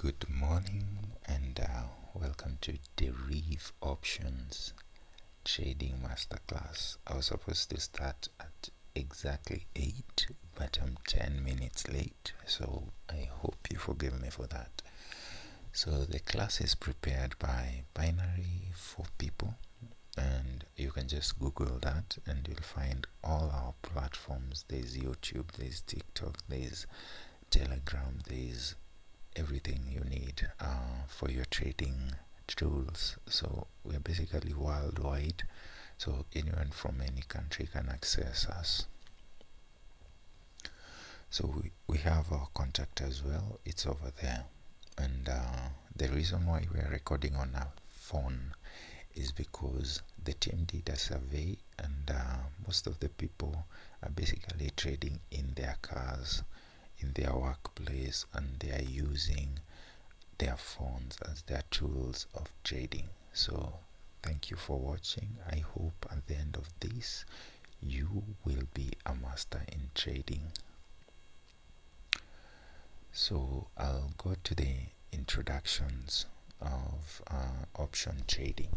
Good morning and welcome to Deriv Options Trading Masterclass. I was supposed to start at exactly 8, but I'm 10 minutes late, so I hope you forgive me for that. So the class is prepared by Binary for People, and you can just Google that and you'll find all our platforms. There's YouTube, there's TikTok, there's Telegram, there's everything you need for your trading tools. So we're basically worldwide, so anyone from any country can access us. So we have our contact as well, it's over there. And the reason why we're recording on our phone is because the team did a survey, and most of the people are basically trading in their cars, in their workplace, and they are using their phones as their tools of trading. So thank you for watching. I hope at the end of this you will be a master in trading. So I'll go to the introductions of option trading.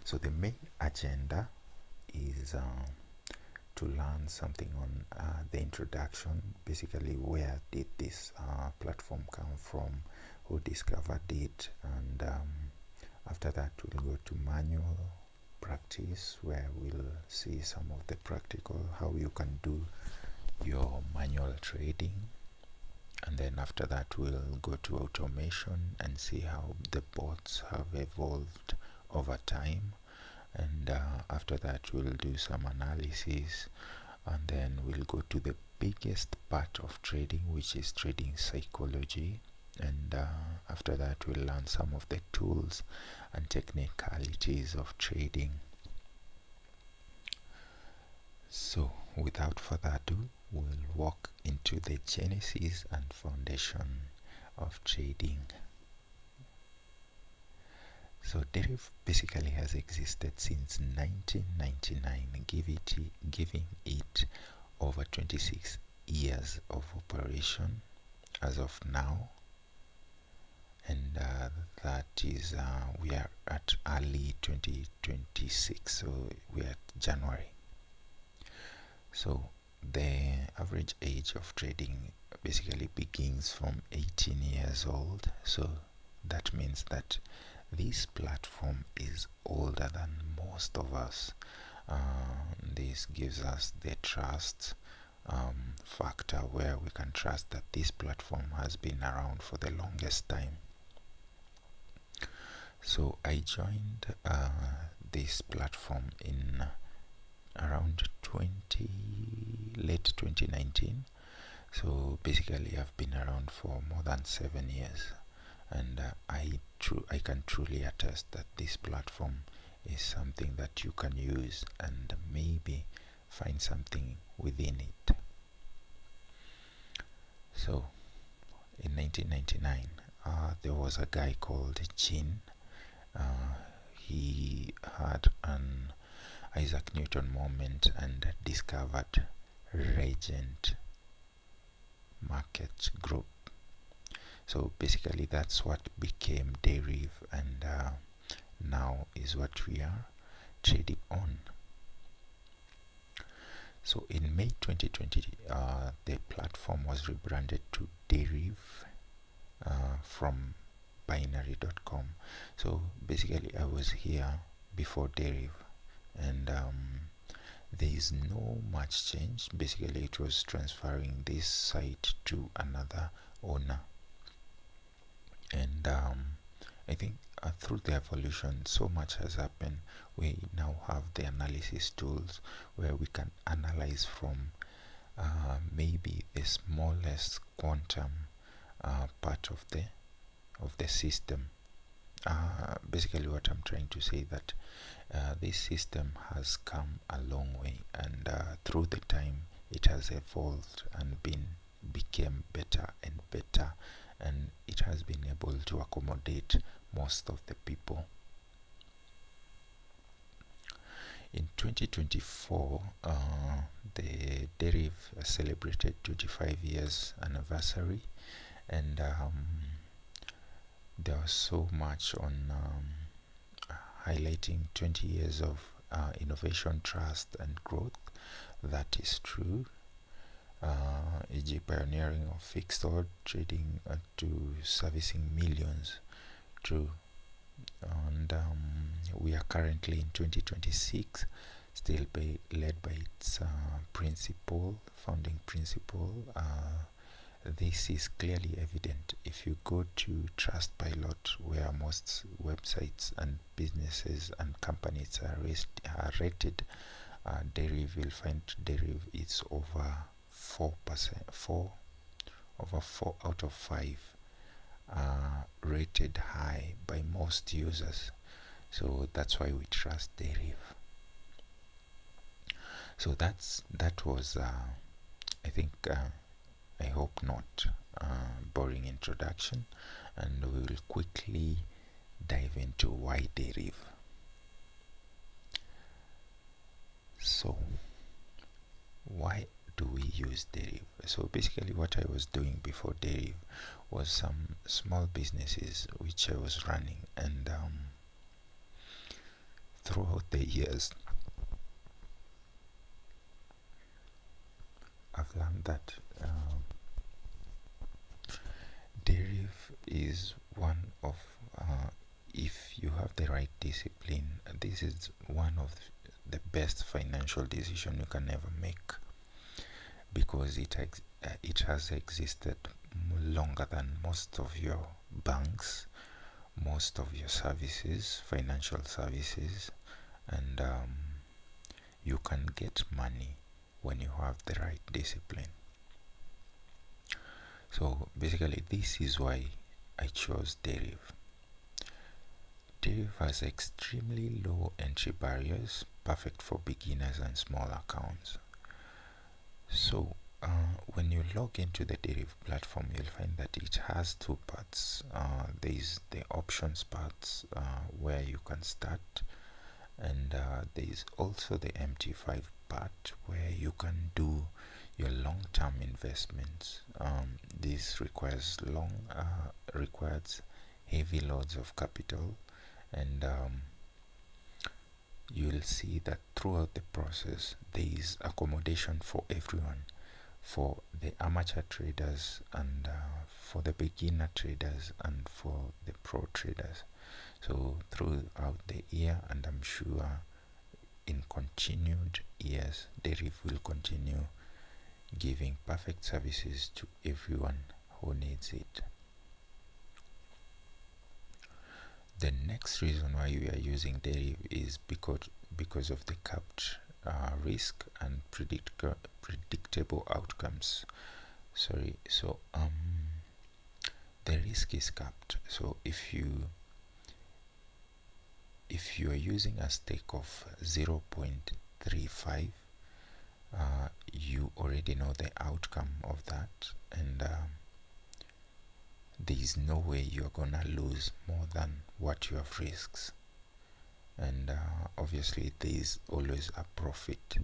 So the main agenda is to learn something on the introduction. Basically, where did this platform come from, who discovered it, and after that we'll go to manual practice, where we'll see some of the practical, how you can do your manual trading. And then after that we'll go to automation and see how the bots have evolved over time. And after that we'll do some analysis, and then we'll go to the biggest part of trading, which is trading psychology. And after that we'll learn some of the tools and technicalities of trading. So without further ado, we'll walk into the genesis and foundation of trading. So Deriv basically has existed since 1999, giving it over 26 years of operation as of now. And that is, we are at early 2026, so we are at January. So the average age of trading basically begins from 18 years old. So that means that this platform is older than most of us. This gives us the trust factor, where we can trust that this platform has been around for the longest time. So I joined this platform in around late 2019. So basically I've been around for more than 7 years, and I can truly attest that this platform is something that you can use and maybe find something within it. So in 1999 there was a guy called Jin. He had an Isaac Newton moment and discovered Regent Market Group. So basically that's what became Deriv, and now is what we are trading on. So in May 2020 the platform was rebranded to Deriv from binary.com. So basically I was here before Deriv, and there is no much change. Basically it was transferring this site to another owner, and I think through the evolution so much has happened. We now have the analysis tools where we can analyze from maybe the smallest quantum part of the system. Basically what I'm trying to say that this system has come a long way, and through the time it has evolved and became better and better, and it has been able to accommodate most of the people. In 2024 the Deriv celebrated 25 years anniversary, and there was so much on highlighting 20 years of innovation, trust, and growth. That is true. E.g., pioneering of fixed order trading to servicing millions. True. And we are currently in 2026, still led by its founding principle. This is clearly evident if you go to Trustpilot, where most websites and businesses and companies are rated. Deriv, will find Deriv is over 4%, over 4 out of 5, rated high by most users. So that's why we trust Deriv. So that was I think I hope not boring introduction, and we will quickly dive into why Deriv. So why do we use Deriv? So basically what I was doing before Deriv was some small businesses which I was running, and throughout the years I've learned that Deriv is one of, if you have the right discipline, this is one of the best financial decision you can ever make, because it has existed longer than most of your banks, most of your services, financial services, and you can get money when you have the right discipline. So basically this is why I chose Deriv. Deriv has extremely low entry barriers, perfect for beginners and small accounts. So when you log into the Deriv platform, you'll find that it has two parts. There is the options part where you can start, and there is also the MT5 part where you can do your long-term investments. This requires heavy loads of capital, and you'll see that throughout the process there is accommodation for everyone, for the amateur traders, and for the beginner traders, and for the pro traders. So throughout the year, and I'm sure in continued years, Deriv will continue giving perfect services to everyone who needs it. The next reason why we are using Deriv is because of the capped risk and predictable outcomes. So the risk is capped. So if you are using a stake of 0.35, you already know the outcome of that, and there is no way you're gonna lose more than what you have risked, and obviously there is always a profit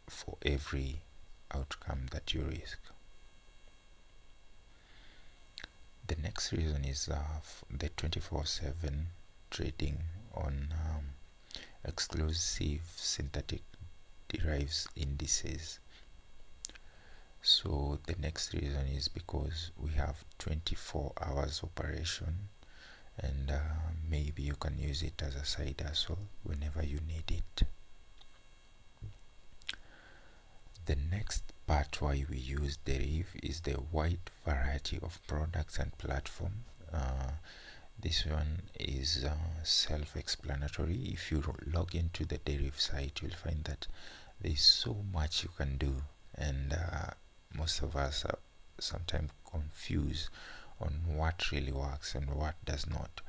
for every outcome that you risk. The next reason is the 24/7 trading on exclusive synthetic derives indices. So the next reason is because we have 24 hours operation, and maybe you can use it as a side hustle whenever you need it. The next part why we use Deriv is the wide variety of products and platform. This one is self-explanatory. If you log into the Deriv site, you'll find that there's so much you can do, and most of us are sometimes confused on what really works and what does not.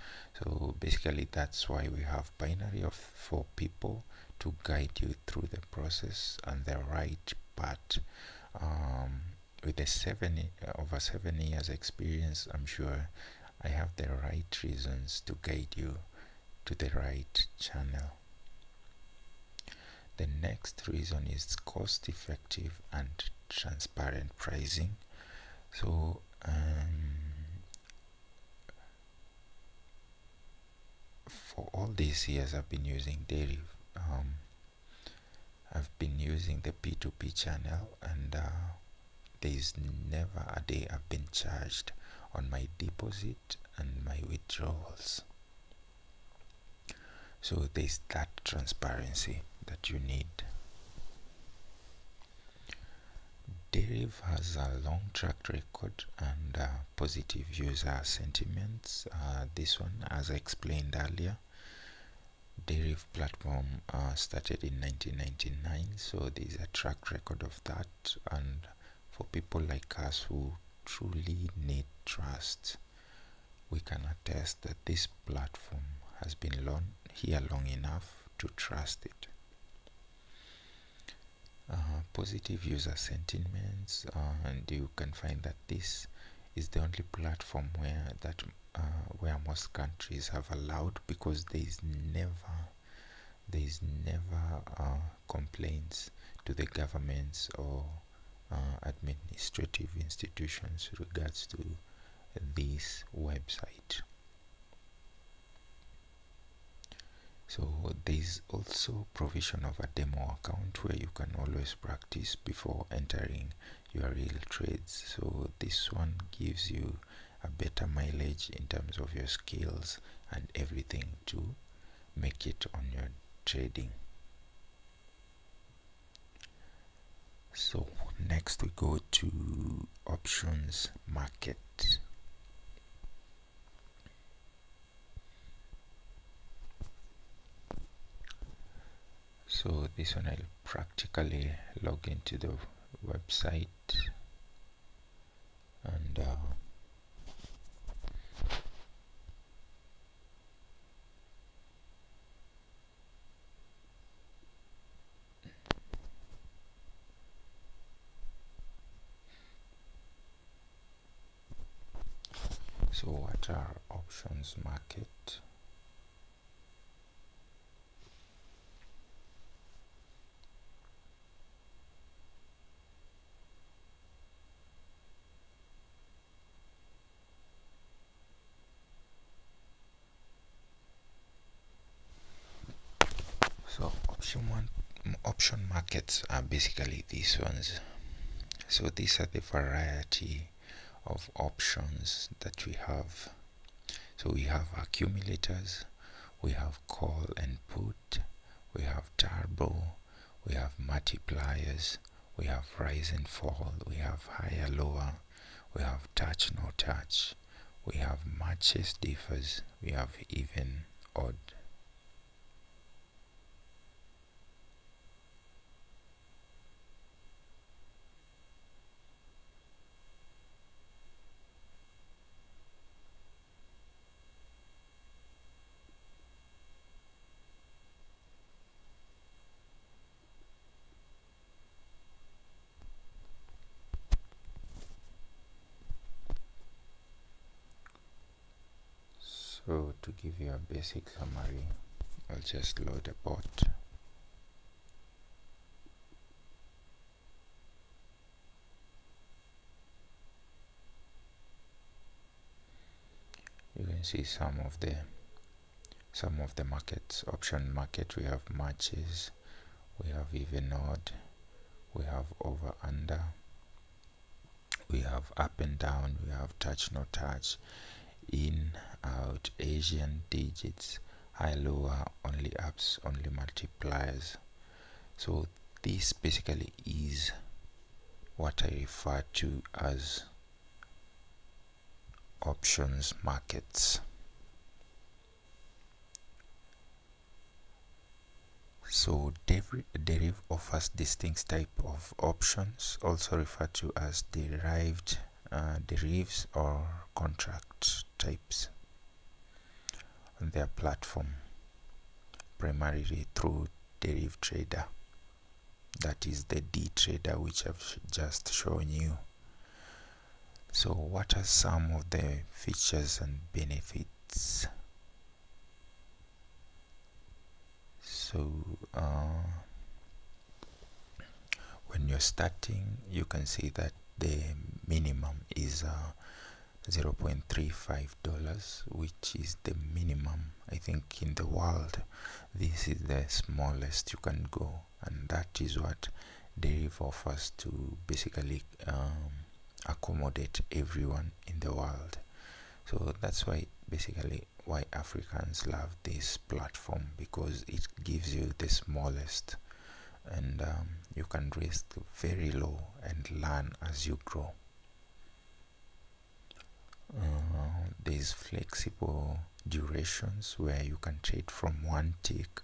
So basically that's why we have binary for people to guide you through the process and the right part. With over 7 years experience, I'm sure I have the right reasons to guide you to the right channel. The next reason is cost effective and transparent pricing. So for all these years I've been using Deriv. I've been using the P2P channel, and there's never a day I've been charged on my deposit and my withdrawals. So there's that transparency that you need. Deriv has a long track record and positive user sentiments. This one, as I explained earlier, Deriv platform started in 1999, so there's a track record of that. And for people like us who truly need trust, we can attest that this platform has been here long enough to trust it. Positive user sentiments, and you can find that this is the only platform where most countries have allowed, because there is never complaints to the governments or administrative institutions regards to this website. So there's also provision of a demo account where you can always practice before entering your real trades. So this one gives you a better mileage in terms of your skills and everything to make it on your trading. So next we go to options market. So this one I'll practically log into the website and so what are options market? So option markets are basically these ones. So these are the variety of options that we have. So we have accumulators, we have call and put, we have turbo, we have multipliers, we have rise and fall, we have higher lower, we have touch no touch, we have matches differs, we have even odd. So to give you a basic summary, I'll just load a bot. You can see some of the markets. Option market, we have matches, we have even odd, we have over under, we have up and down, we have touch no touch, in out, Asian digits, high lower, only ups, only multipliers. So this basically is what I refer to as options markets. So Deriv offers distinct type of options, also referred to as derived derivs or contract types, on their platform, primarily through Deriv Trader, that is the D Trader which I've just shown you. So what are some of the features and benefits? So when you're starting, you can see that the minimum is $0.35, which is the minimum I think in the world. This is the smallest you can go, and that is what Deriv offers to basically accommodate everyone in the world. So that's why basically why Africans love this platform, because it gives you the smallest, and you can risk very low and learn as you grow. There's flexible durations where you can trade from 1 tick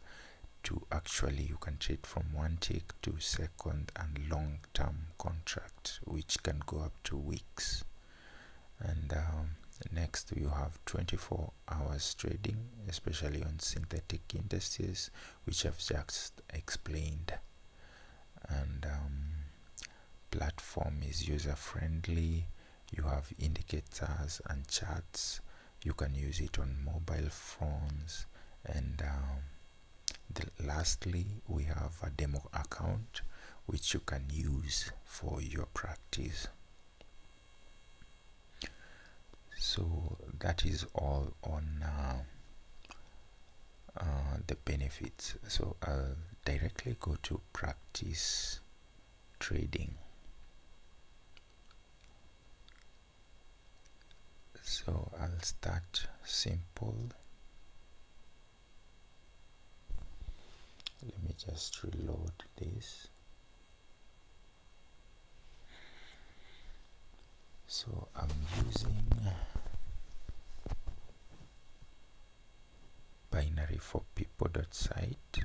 to, actually you can trade from 1 tick to second and long-term contract, which can go up to weeks. And next you have 24 hours trading, especially on synthetic indices, which I've just explained. And platform is user friendly. You have indicators and charts. You can use it on mobile phones. And lastly, we have a demo account which you can use for your practice. So that is all on the benefits. So I'll directly go to practice trading. So I'll start simple. Let me just reload this. So I'm using binary for people.site.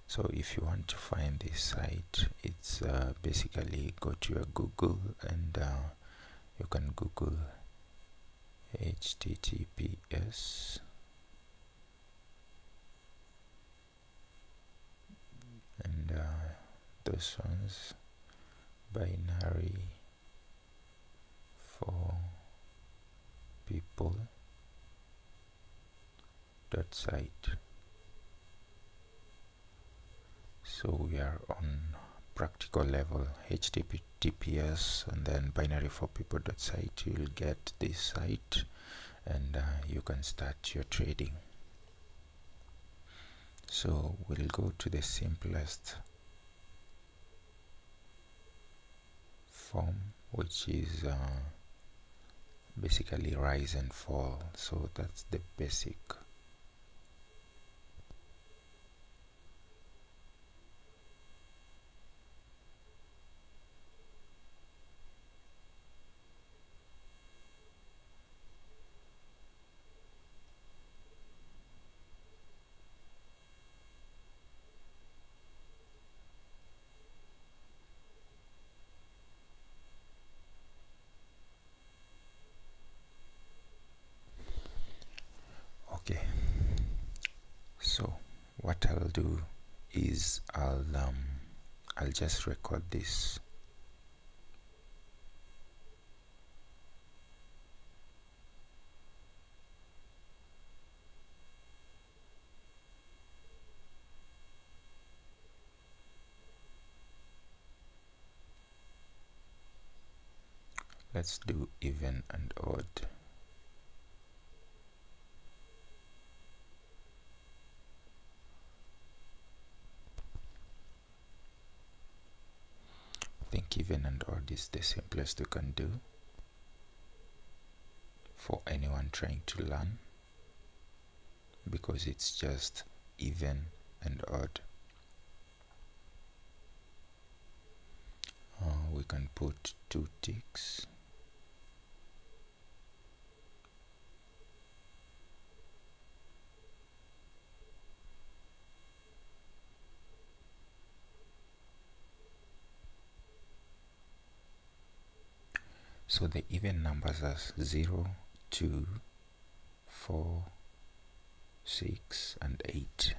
So if you want to find this site, it's basically go to your Google, and you can Google HTTPS and those ones, binary for people.site. So we are on practical level, HTTPS and then binary for people.site. You will get this site, and you can start your trading. So we'll go to the simplest form, which is basically rise and fall. So that's the basic. Okay, so what I'll do is I'll just record this. Let's do even and odd. I think even and odd is the simplest you can do for anyone trying to learn, because it's just even and odd. We can put 2 ticks. So the even numbers are 0, 2, 4, 6, and 8.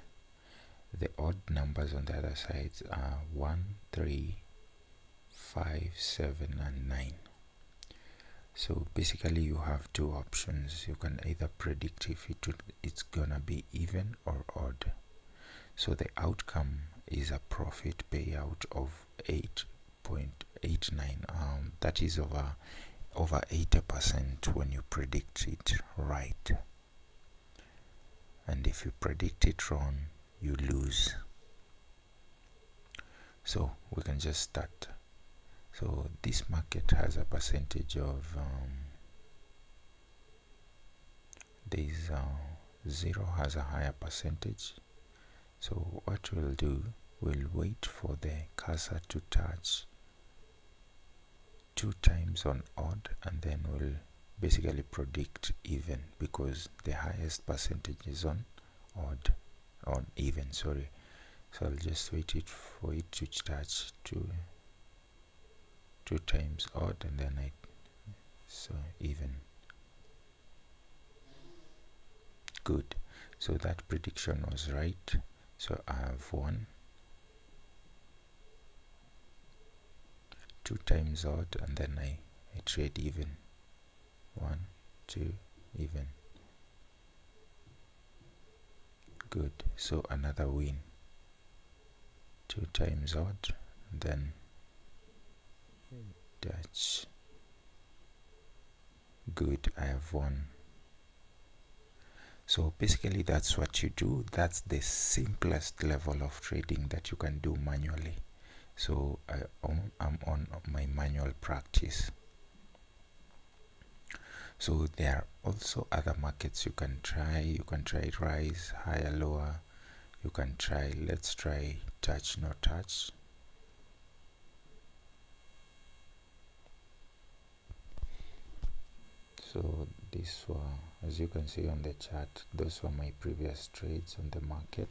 The odd numbers on the other sides are 1, 3, 5, 7, and 9. So basically you have 2 options. You can either predict if it's gonna be even or odd. So the outcome is a profit payout of 8.89. That is over over 80% when you predict it right. And if you predict it wrong, you lose. So we can just start. So this market has a percentage of this zero has a higher percentage. So what we'll do, we'll wait for the cursor to touch 2 times on odd, and then we'll basically predict even, because the highest percentage is on odd, on even, sorry. So I'll just wait it for it to touch 2 times odd, and then so even. Good. So that prediction was right. So I have 1, 2 times odd, and then I trade even. 1, 2, even. Good. So another win. 2 times odd, and then Dutch. Good. I have 1. So basically that's what you do. That's the simplest level of trading that you can do manually. So I'm on my manual practice. So there are also other markets you can try. You can try rise, higher, lower. You can try, let's try touch, no touch. So this were, as you can see on the chart, those were my previous trades on the market.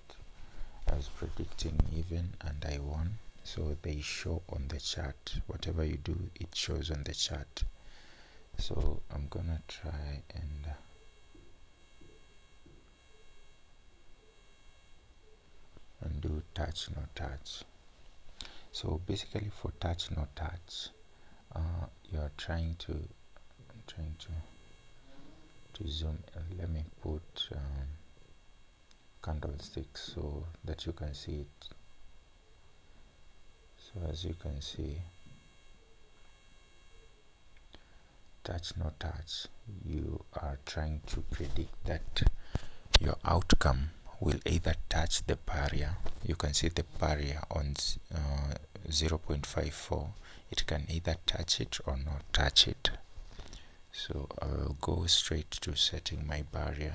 I was predicting even and I won. So they show on the chart. Whatever you do, it shows on the chart. So I'm gonna try and do touch, no touch. So basically for touch, no touch, you're trying to zoom. Let me put candlesticks so that you can see it. So as you can see, touch, no touch, you are trying to predict that your outcome will either touch the barrier. You can see the barrier on 0.54. It can either touch it or not touch it. So I'll go straight to setting my barrier.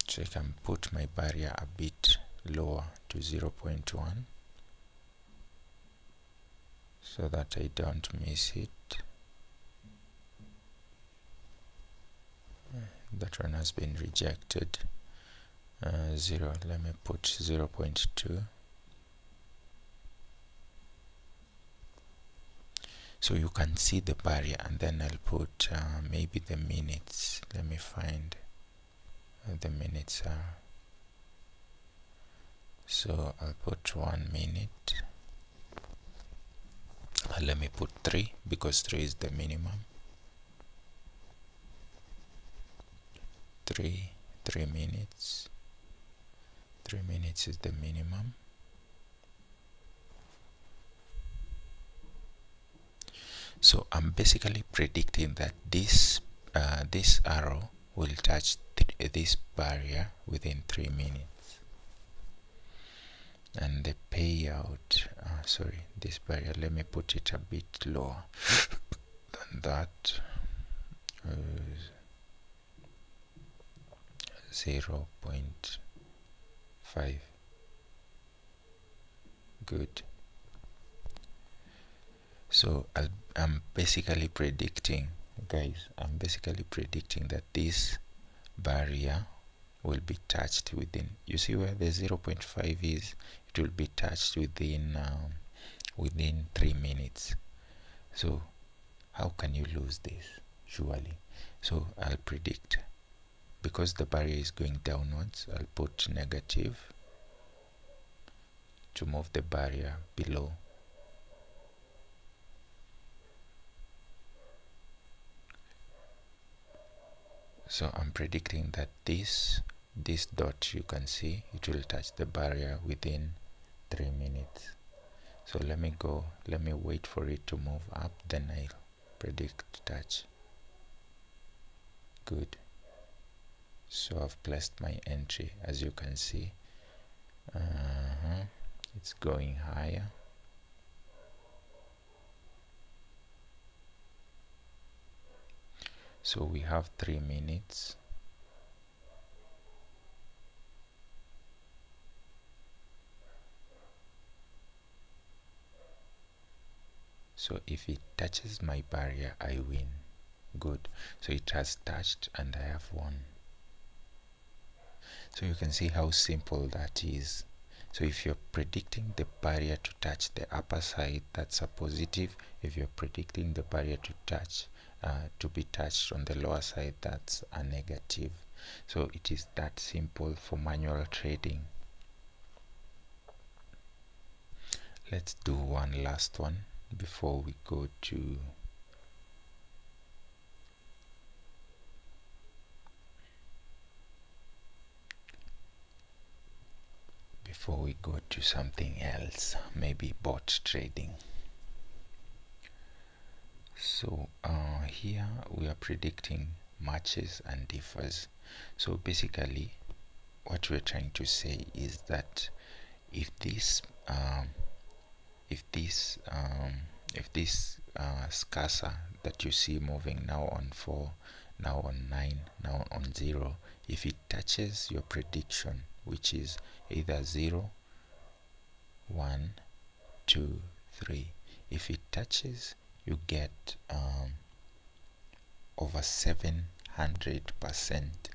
So I can put my barrier a bit lower to 0.1 so that I don't miss it. That one has been rejected. 0, let me put 0.2. So you can see the barrier, and then I'll put maybe the minutes. Let me find the minutes are. So I'll put 1 minute. Let me put 3 because 3 is the minimum. 3 minutes. 3 minutes is the minimum. So I'm basically predicting that this arrow will touch this barrier within 3 minutes, and the payout, sorry, this barrier, let me put it a bit lower than that. 0.5. Good. So I'm basically predicting, guys, I'm basically predicting that this barrier will be touched within, you see where the 0.5 is, it will be touched within 3 minutes. So how can you lose this? Surely. So I'll predict, because the barrier is going downwards, I'll put negative to move the barrier below. So I'm predicting that this this dot, you can see it will touch the barrier within 3 minutes. So let me wait for it to move up, then I'll predict touch. Good. So I've placed my entry, as you can see. It's going higher. So we have 3 minutes. So if it touches my barrier, I win. Good. So it has touched and I have won. So you can see how simple that is. So if you're predicting the barrier to touch the upper side, that's a positive. If you're predicting the barrier to touch to be touched on the lower side, that's a negative. So it is that simple for manual trading. Let's do one last one before we go to something else, maybe bot trading. So here we are predicting matches and differs. So basically what we're trying to say is that if this cursor that you see moving now on 4, now on 9, now on 0, if it touches your prediction, which is either 0, 1, 2, 3, if it touches, you get over 700%.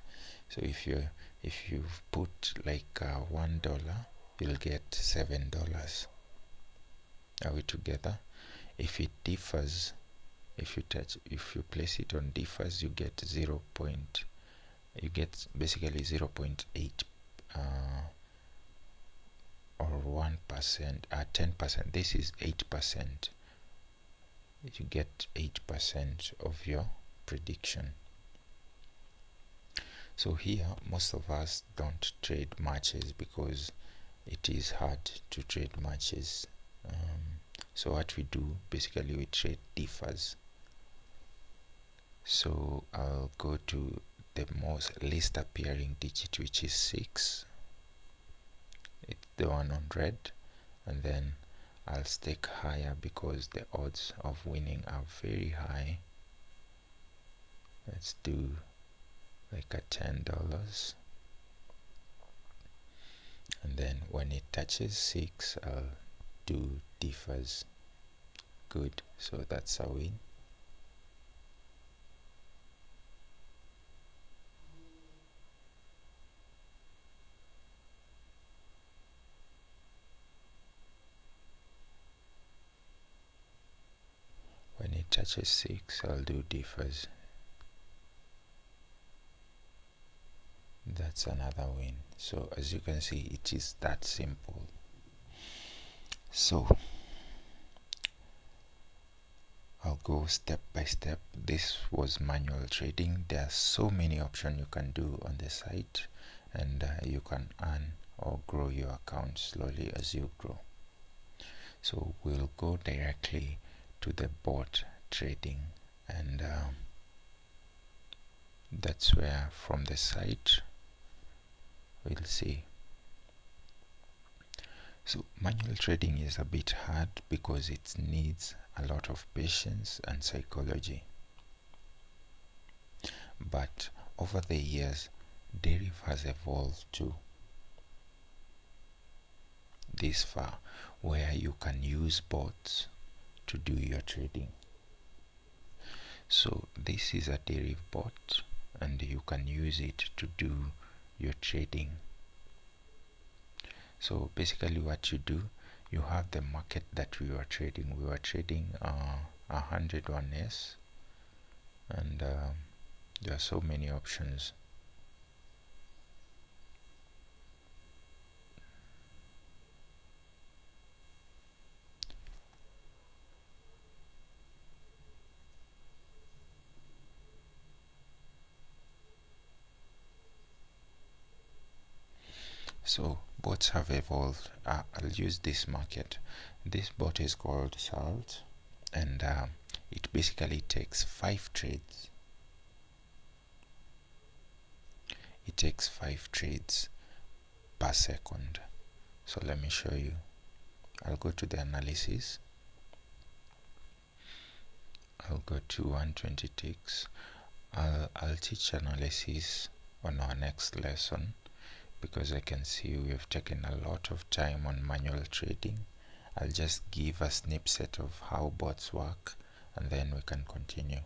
So if you've put like $1, you'll get $7. Are we together? If it differs, if you place it on differs, you get basically 0.8 or 1%, 10%. This is 8%. You get 8% of your prediction. So here most of us don't trade matches because it is hard to trade matches. So what we do, basically we trade differs. So I'll go to the least appearing digit, which is 6. It's the one on red, and then I'll stake higher because the odds of winning are very high. Let's do like a $10, and then when it touches 6, I'll do differs. Good. So that's a win. When it touches 6, I'll do differs. That's another win. So as you can see, it is that simple. So I'll go step by step. This was manual trading. There are so many options you can do on the site, and you can earn or grow your account slowly as you grow. So we'll go directly to the bot trading, and that's where from the site we'll see. So manual trading is a bit hard because it needs a lot of patience and psychology. But over the years, Deriv has evolved to this far where you can use bots to do your trading. So this is a Deriv bot, and you can use it to do your trading. So basically what you do, you have the market that we were trading. We were trading 101s, and there are so many options. So bots have evolved. I'll use this market. This bot is called Salt, and it basically takes 5 trades. It takes 5 trades per second. So let me show you. I'll go to the analysis. I'll go to 120 ticks. I'll teach analysis on our next lesson, because I can see we have taken a lot of time on manual trading. I'll just give a snippet of how bots work, and then we can continue.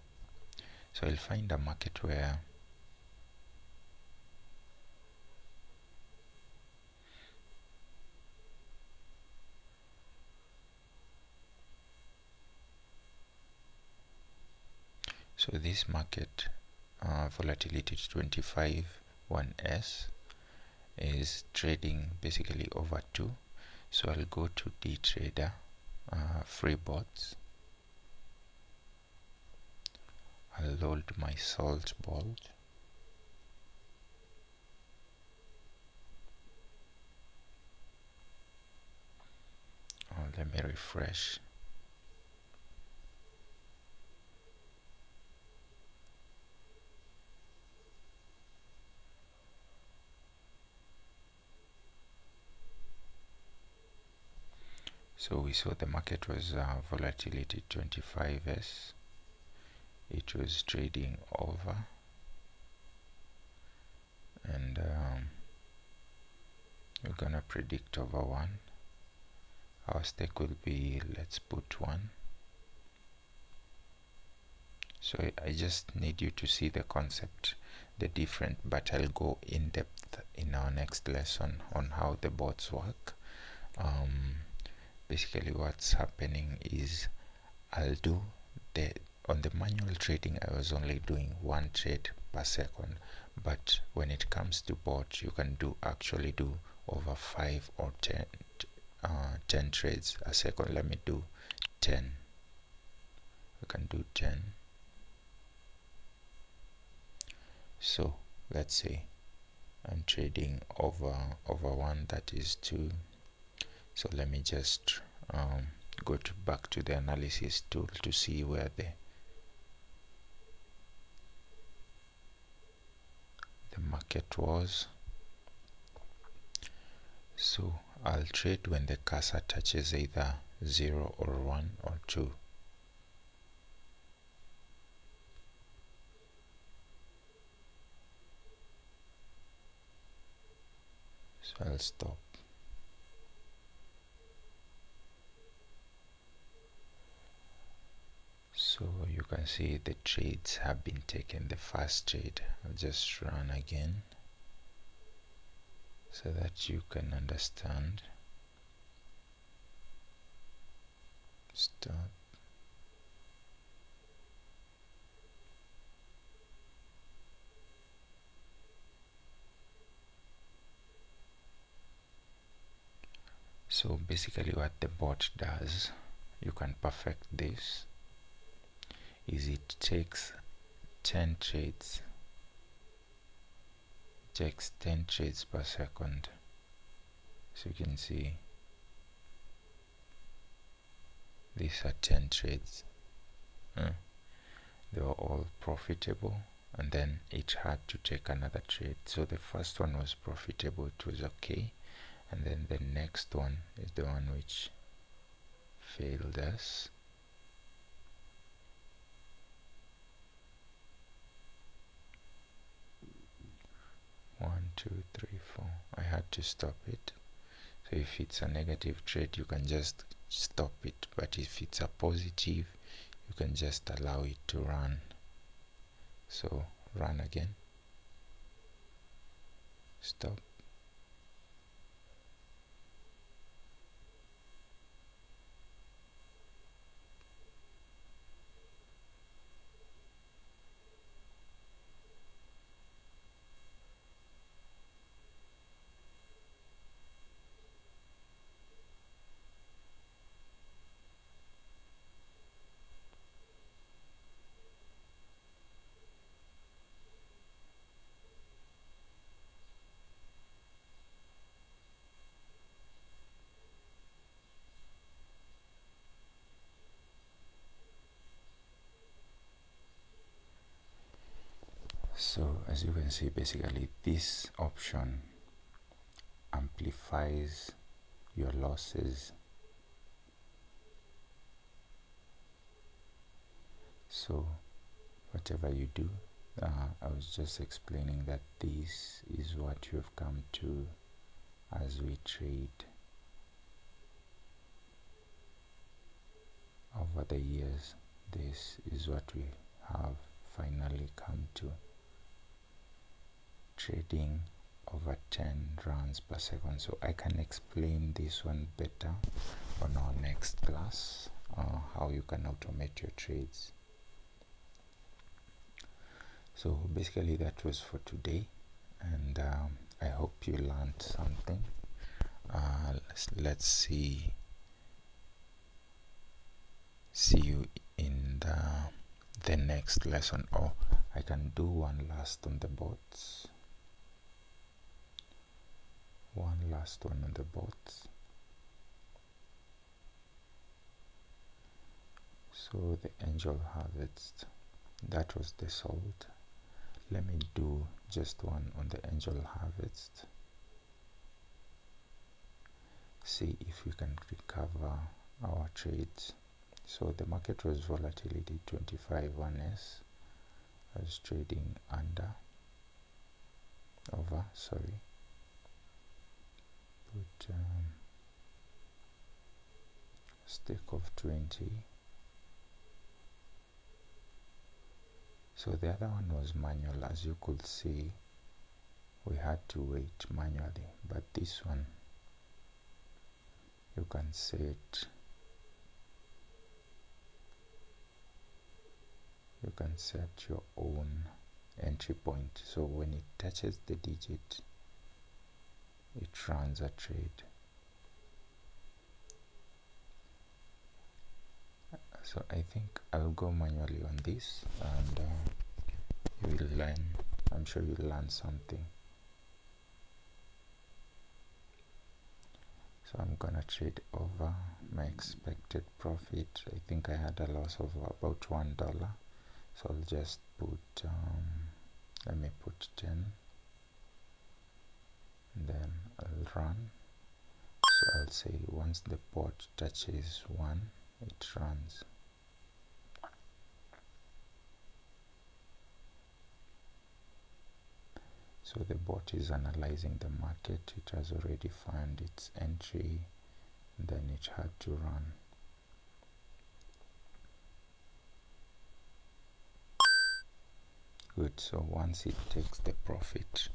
So I'll find a market where so this market volatility 25 1s is trading basically over 2. So I'll go to D trader, free bots. I'll load my Salt bot. Let me refresh. So we saw the market was volatility 25s. It was trading over, and we're gonna predict over 1. Our stake will be, let's put 1. So I just need you to see the concept, the different, but I'll go in depth in our next lesson on how the bots work. Basically what's happening is I'll do on the manual trading I was only doing 1 trade per second, but when it comes to bot you can actually do over 5 or 10 trades a second. Let me do 10. We can do 10. So let's say I'm trading over 1, that is 2. So let me just go back to the analysis tool to see where the market was. So I'll trade when the cursor touches either 0 or 1 or 2. So I'll stop. So you can see the trades have been taken. The first trade, I'll just run again so that you can understand. Stop. So basically what the bot does, you can perfect this, is it takes 10 trades. It takes 10 trades per second. So you can see these are 10 trades. They were all profitable, and then it had to take another trade. So the first one was profitable, it was okay, and then the next one is the one which failed us. One, two, three, four. I had to stop it. So if it's a negative trade, you can just stop it, but if it's a positive, you can just allow it to run. So run again, stop. So as you can see, basically this option amplifies your losses. So whatever you do, I was just explaining that this is what you have come to as we trade over the years. This is what we have finally come to, trading over 10 rounds per second. So I can explain this one better on our next class, how you can automate your trades. So basically that was for today, and I hope you learned something. Let's see you in the next lesson. Or I can do one last on the bots. One last one on the bots. So the angel harvest, that was the salt. Let me do just one on the angel harvest. See if we can recover our trades. So the market was volatility 25 1s. I was trading over, sorry. Put stake of 20. So the other one was manual. As you could see, we had to wait manually, but this one you can set your own entry point. So when it touches the digit, it runs a trade. So I think I'll go manually on this, and you will learn. I'm sure you'll learn something. So I'm gonna trade over my expected profit. I think I had a loss of about $1. So I'll just put let me put 10, and then I'll run. So I'll say once the bot touches 1, it runs. So the bot is analyzing the market. It has already found its entry, and then it had to run. Good. So once it takes the profit,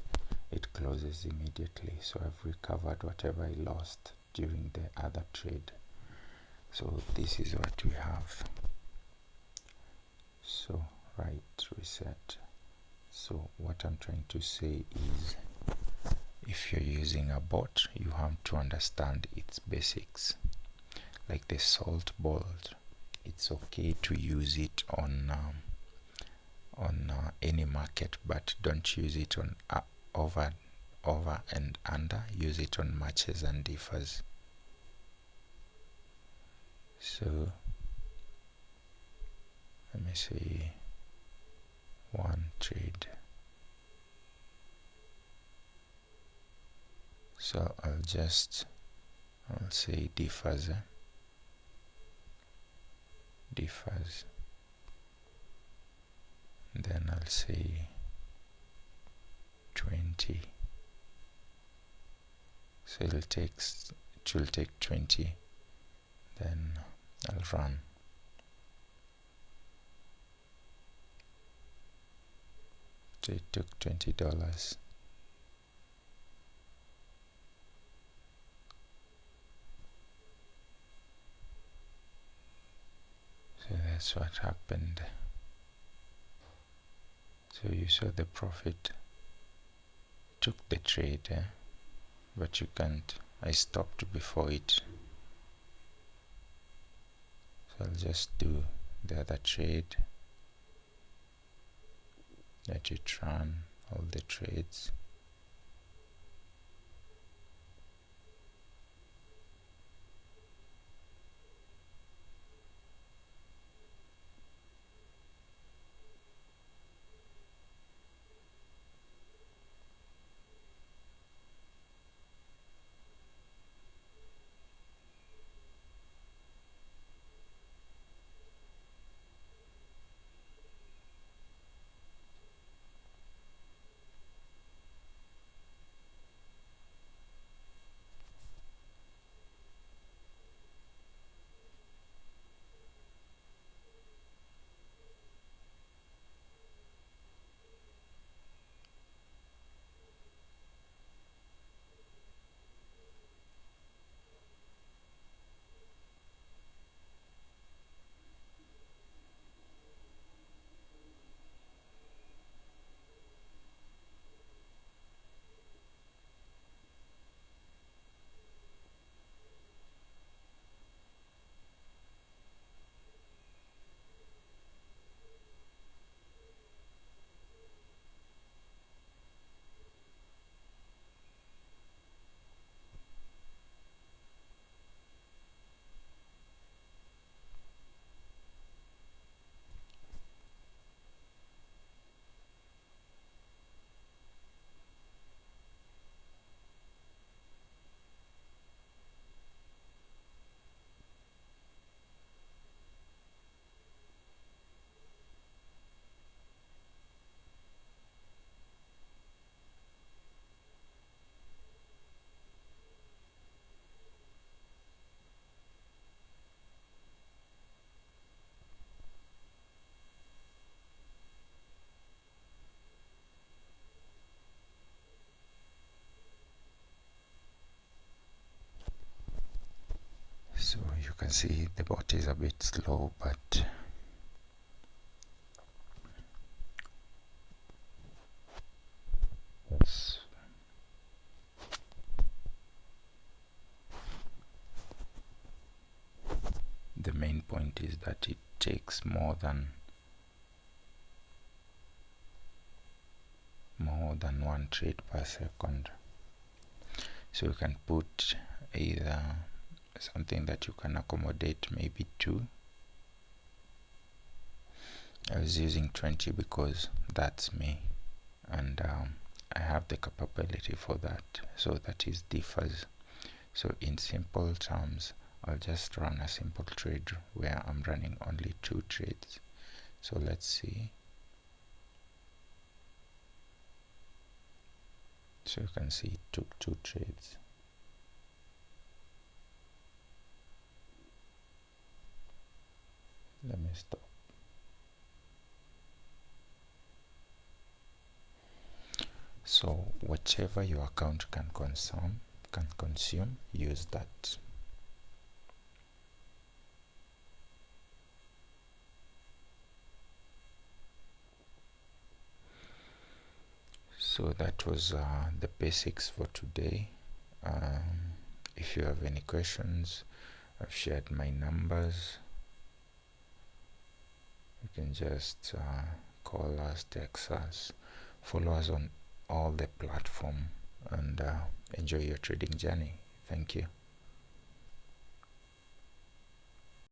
it closes immediately. So I've recovered whatever I lost during the other trade. So this is what we have. So right, reset. So what I'm trying to say is, if you're using a bot, you have to understand its basics. Like the salt bolt, it's okay to use it on any market, but don't use it on over and under. Use it on matches and differs. So let me see, one trade. So I'll say differs. Differs. Then I'll say 20. So it will take 20. Then I'll run. So it took $20. So that's what happened. So you saw the profit. Took the trade, but you can't. I stopped before it. So I'll just do the other trade. Let it run all the trades. can see the bot is a bit slow, but that's the main point, is that it takes more than one trade per second. So you can put either something that you can accommodate, maybe 2. I was using 20 because that's me, and I have the capability for that, so that is differs. So in simple terms, I'll just run a simple trade where I'm running only 2 trades. So let's see. So you can see it took 2 trades. Let me stop. So whatever your account can consume, use that. So that was the basics for today. If you have any questions, I've shared my numbers. You can just call us, text us, follow us on all the platform, and enjoy your trading journey. Thank you.